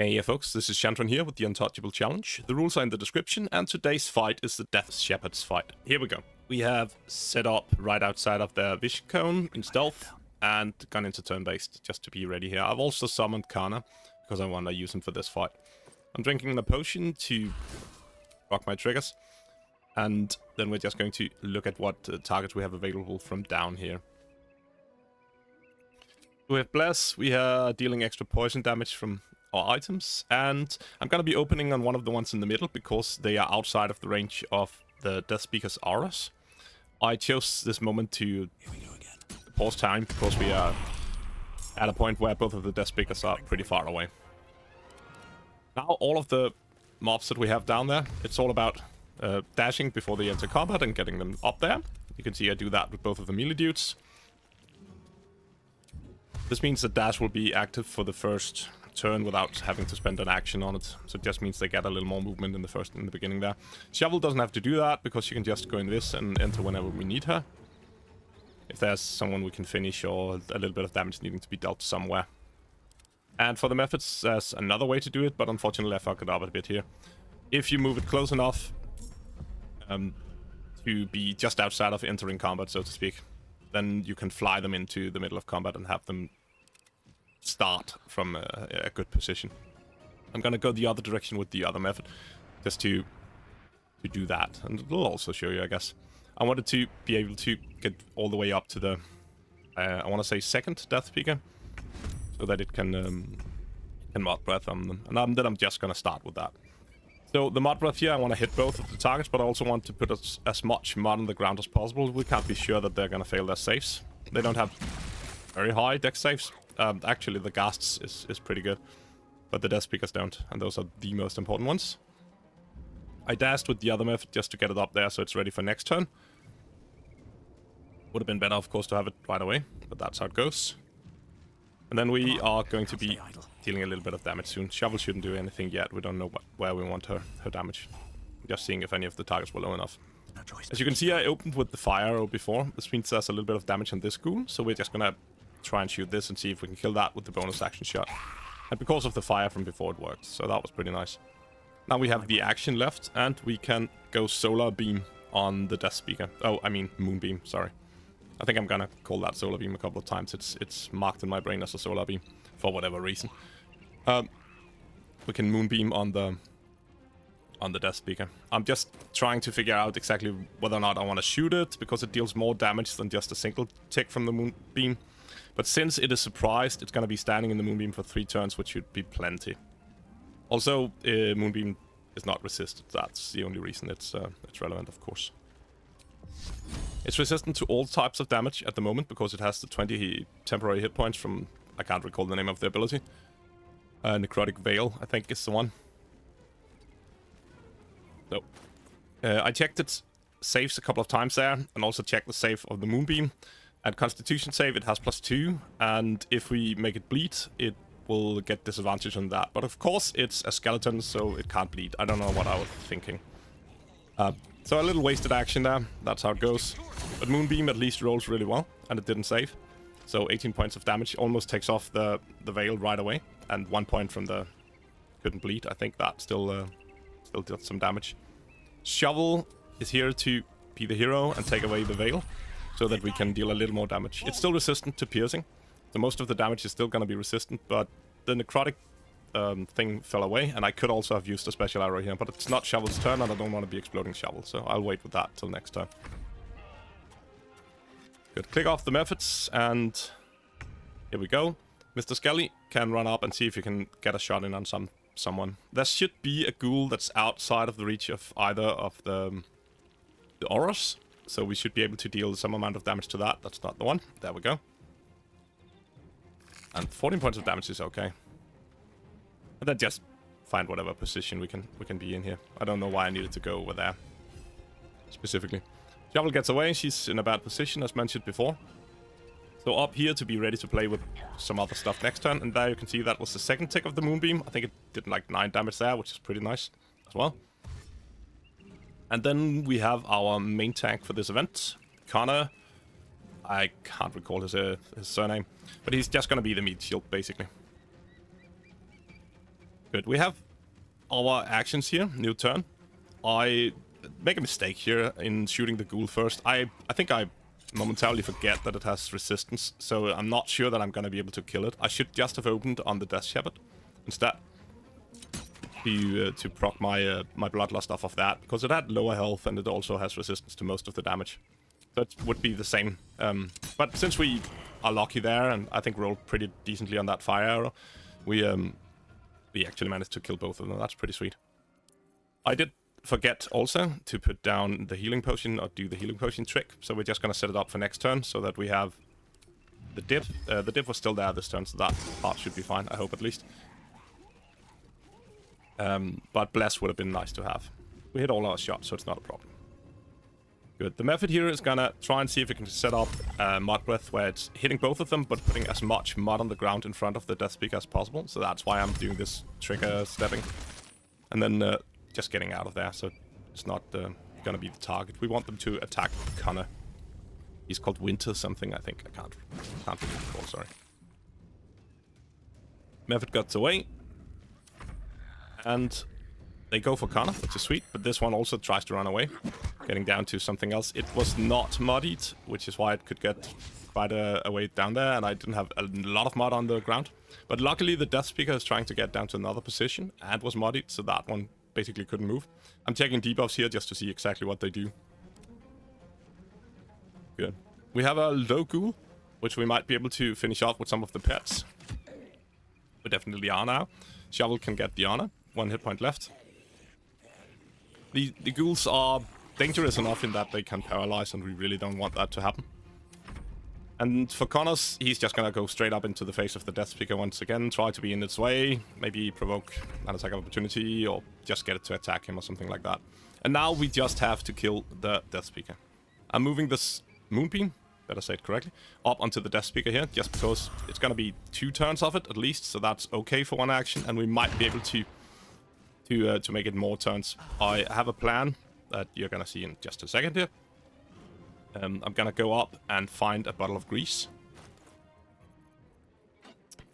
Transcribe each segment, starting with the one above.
Hey folks, this is Shantron here with the Untouchable challenge. The rules are in the description, and today's fight is the Death Shepherd's fight. Here we go. We have set up right outside of the vision cone in stealth and gone into turn-based just to be ready here. I've also summoned Kana because I want to use him for this fight. I'm drinking a potion to rock my triggers, and then we're just going to look at what targets we have available from down here. We have Bless, we are dealing extra poison damage from our items, and I'm gonna be opening on one of the ones in the middle because they are outside of the range of the Deathspeaker's auras. I chose this moment to pause time because we are at a point where both of the Deathspeakers are pretty far away. Now all of the mobs that we have down there, it's all about dashing before they enter combat and getting them up there. You can see I do that with both of the melee dudes. This means that dash will be active for the first turn without having to spend an action on it. So it just means they get a little more movement in the beginning there. Shovel doesn't have to do that because she can just go in this and enter whenever we need her. If there's someone we can finish or a little bit of damage needing to be dealt somewhere. And for the methods, there's another way to do it, but unfortunately I fucked it up a bit here. If you move it close enough to be just outside of entering combat, so to speak, then you can fly them into the middle of combat and have them start from a good position. I'm gonna go the other direction with the other method, just to do that, and it'll also show you, I guess. I wanted to be able to get all the way up to the, I want to say second Deathspeaker, so that it can Mudbreath on them, and then I'm just gonna start with that. So the Mudbreath here, I want to hit both of the targets, but I also want to put as much mud on the ground as possible. We can't be sure that they're gonna fail their saves. They don't have very high dex saves. Actually, the Ghasts is pretty good, but the Deathspeakers don't, and those are the most important ones. I dashed with the other method just to get it up there so it's ready for next turn. Would have been better, of course, to have it right away, but that's how it goes. And then we are going to be dealing a little bit of damage soon. Shovel shouldn't do anything yet. We don't know where we want her damage. Just seeing if any of the targets were low enough. As you can see, I opened with the fire arrow before. This means there's a little bit of damage on this ghoul, so we're just gonna try and shoot this and see if we can kill that with the bonus action shot. And because of the fire from before, it worked, so that was pretty nice. Now we have the action left, and we can go solar beam on the Deathspeaker. Oh, I mean moonbeam, sorry. I think I'm gonna call that solar beam a couple of times. It's marked in my brain as a solar beam, for whatever reason. We can moonbeam on the Deathspeaker. I'm just trying to figure out exactly whether or not I want to shoot it, because it deals more damage than just a single tick from the moonbeam. But since it is surprised, it's going to be standing in the moonbeam for 3 turns, which should be plenty. Also, moonbeam is not resisted. That's the only reason it's relevant, of course. It's resistant to all types of damage at the moment, because it has the 20 temporary hit points from, I can't recall the name of the ability. Necrotic Veil, I think, is the one. So, I checked its saves a couple of times there, and also checked the save of the moonbeam. At Constitution save, it has +2, and if we make it bleed, it will get disadvantage on that. But of course, it's a skeleton, so it can't bleed. I don't know what I was thinking. So a little wasted action there. That's how it goes. But Moonbeam at least rolls really well, and it didn't save. So 18 points of damage, almost takes off the veil right away, and 1 point from the couldn't bleed. I think that still did some damage. Shovel is here to be the hero and take away the veil, so that we can deal a little more damage. It's still resistant to piercing, so most of the damage is still going to be resistant, but the necrotic thing fell away, and I could also have used a special arrow here, but it's not Shovel's turn, and I don't want to be exploding Shovel, so I'll wait with that till next turn. Good. Click off the methods, and here we go. Mr. Skelly can run up and see if you can get a shot in on someone. There should be a ghoul that's outside of the reach of either of the auras. So we should be able to deal some amount of damage to that. That's not the one. There we go. And 14 points of damage is okay. And then just find whatever position we can be in here. I don't know why I needed to go over there specifically. Shovel gets away. She's in a bad position, as mentioned before. So up here to be ready to play with some other stuff next turn. And there you can see that was the second tick of the moonbeam. I think it did like 9 damage there, which is pretty nice as well. And then we have our main tank for this event, Connor. I can't recall his surname, but he's just gonna be the meat shield, basically. Good. We have our actions here. New turn. I make a mistake here in shooting the ghoul first. I think I momentarily forget that it has resistance, so I'm not sure that I'm gonna be able to kill it. I should just have opened on the Death Shepherd instead to proc my my bloodlust off of that, because it had lower health and it also has resistance to most of the damage. So it would be the same. But since we are lucky there, and I think rolled pretty decently on that fire arrow, we actually managed to kill both of them. That's pretty sweet. I did forget also to put down the healing potion or do the healing potion trick, so we're just gonna set it up for next turn so that we have the dip. The dip was still there this turn, so that part should be fine, I hope at least. But bless would have been nice to have. We hit all our shots, so it's not a problem. Good. The method here is gonna try and see if we can set up Mudbreath where it's hitting both of them, but putting as much mud on the ground in front of the Deathspeaker as possible. So that's why I'm doing this trigger stepping. And then just getting out of there, so it's not gonna be the target. We want them to attack Connor. He's called Winter something, I think. I can't really recall, sorry. Method got away. And they go for Connor, which is sweet, but this one also tries to run away, getting down to something else. It was not muddied, which is why it could get quite a way down there, and I didn't have a lot of mud on the ground. But luckily the Deathspeaker is trying to get down to another position and was muddied, so that one basically couldn't move. I'm taking debuffs here just to see exactly what they do. Good. We have a low ghoul, which we might be able to finish off with some of the pets. We definitely are now. Shovel can get the honor. 1 hit point left. The ghouls are dangerous enough in that they can paralyze, and we really don't want that to happen. And for Connors, he's just gonna go straight up into the face of the Deathspeaker once again, try to be in its way, maybe provoke an attack of opportunity, or just get it to attack him or something like that. And now we just have to kill the Deathspeaker. I'm moving this Moonbeam, better say it correctly, up onto the Deathspeaker here, just because it's gonna be 2 turns of it at least, so that's okay for 1 action, and we might be able to make it more turns. I have a plan that you're gonna see in just a second here. I'm gonna go up and find a bottle of grease.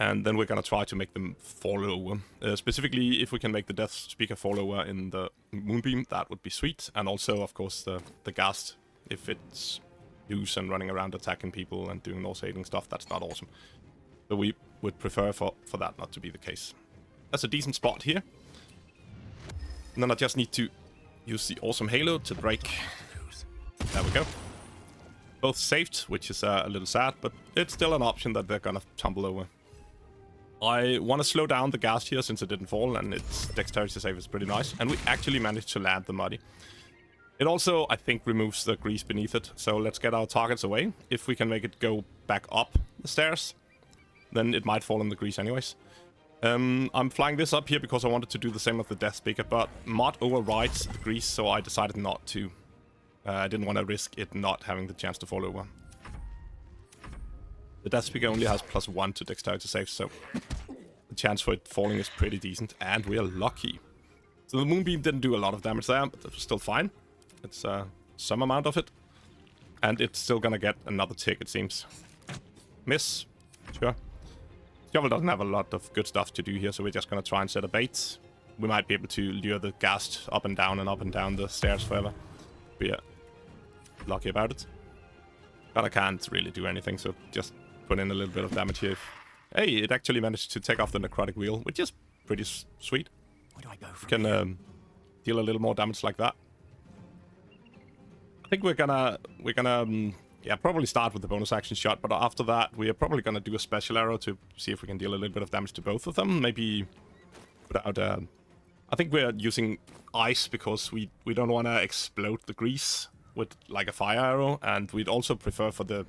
And then we're gonna try to make them fall over. Specifically, if we can make the Deathspeaker fall over in the Moonbeam, that would be sweet. And also, of course, the Ghast, if it's loose and running around attacking people and doing nauseating stuff, that's not awesome. So we would prefer for that not to be the case. That's a decent spot here. And then I just need to use the awesome Halo to break. There we go. Both saved, which is a little sad, but it's still an option that they're gonna tumble over. I want to slow down the Ghast here since it didn't fall, and its dexterity save is pretty nice. And we actually managed to land the Muddy. It also, I think, removes the grease beneath it, so let's get our targets away. If we can make it go back up the stairs, then it might fall in the grease anyways. I'm flying this up here because I wanted to do the same with the Deathspeaker, but Mod overrides the grease, so I decided not to. I didn't want to risk it not having the chance to fall over. The Deathspeaker only has +1 to dexterity save, so the chance for it falling is pretty decent, and we are lucky. So the Moonbeam didn't do a lot of damage there, but that was still fine. It's some amount of it, and it's still gonna get another tick, it seems. Miss, sure. Shovel doesn't have a lot of good stuff to do here, so we're just gonna try and set a bait. We might be able to lure the Ghast up and down the stairs forever. We're lucky about it. But I can't really do anything, so just put in a little bit of damage here. Hey, it actually managed to take off the necrotic wheel, which is pretty sweet. Where do I go from Can deal a little more damage like that. I think we're gonna yeah, probably start with the bonus action shot, but after that we are probably gonna do a special arrow to see if we can deal a little bit of damage to both of them. Maybe without I think we're using ice because we don't want to explode the grease with like a fire arrow, and we'd also prefer for the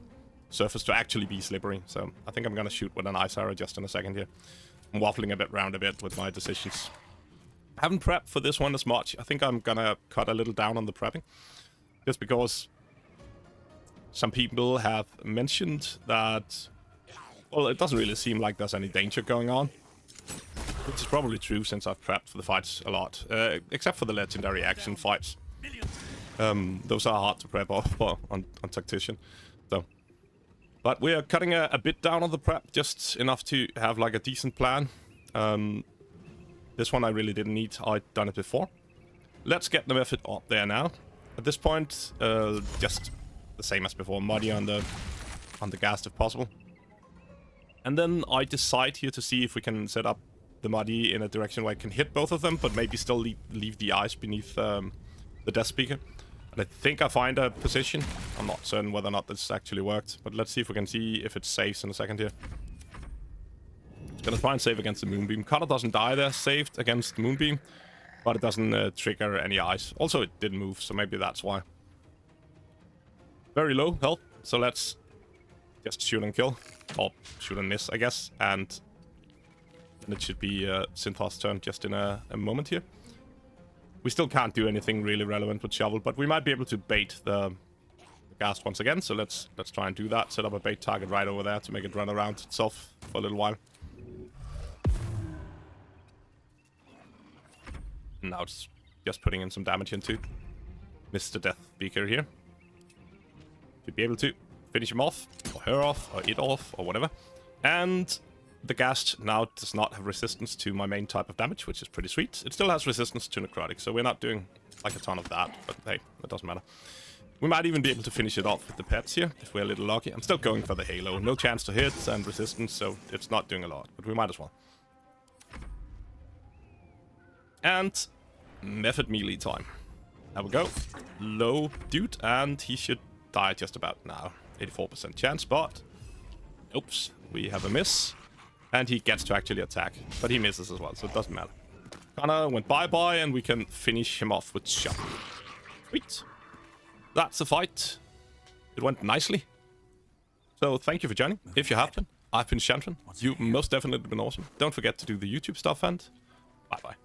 surface to actually be slippery. So I think I'm gonna shoot with an ice arrow just in a second here. I'm waffling around a bit with my decisions. Haven't prepped for this one as much. I think I'm gonna cut a little down on the prepping, just because some people have mentioned that, well, it doesn't really seem like there's any danger going on. Which is probably true since I've prepped for the fights a lot. Except for the legendary action fights. Those are hard to prep off on Tactician. So, but we are cutting a bit down on the prep, just enough to have like a decent plan. This one I really didn't need. I'd done it before. Let's get the method up there now. At this point, just the same as before, muddy on the ghast if possible. And then I decide here to see if we can set up the muddy in a direction where I can hit both of them, but maybe still leave the ice beneath the Death Speaker. And I think I find a position. I'm not certain whether or not this actually worked, but let's see if we can see if it saves in a second here. It's gonna try and save against the Moonbeam. Cutter doesn't die there, saved against Moonbeam, but it doesn't trigger any ice. Also, it didn't move, so maybe that's why. Very low health, so let's just shoot and kill. Or shoot and miss, I guess. And it should be Synthos' turn just in a moment here. We still can't do anything really relevant with Shovel, but we might be able to bait the ghast once again. So let's try and do that. Set up a bait target right over there to make it run around itself for a little while. And now it's just putting in some damage into Mr. Death Speaker here. To be able to finish him off, or her off, or it off, or whatever. And the ghast now does not have resistance to my main type of damage, which is pretty sweet. It still has resistance to necrotic, so we're not doing like a ton of that, but hey, that doesn't matter. We might even be able to finish it off with the pets here, if we're a little lucky. I'm still going for the halo. No chance to hit and resistance, so it's not doing a lot, but we might as well. And method melee time. There we go. Low dude, and he should die just about now. 84% chance, but oops, we have a miss. And he gets to actually attack, but he misses as well, so it doesn't matter. Connor went bye-bye, and we can finish him off with shot. Sweet. That's the fight. It went nicely. So thank you for joining. If you have been, I've been Shantran. You've most definitely been awesome. Don't forget to do the YouTube stuff, and bye-bye.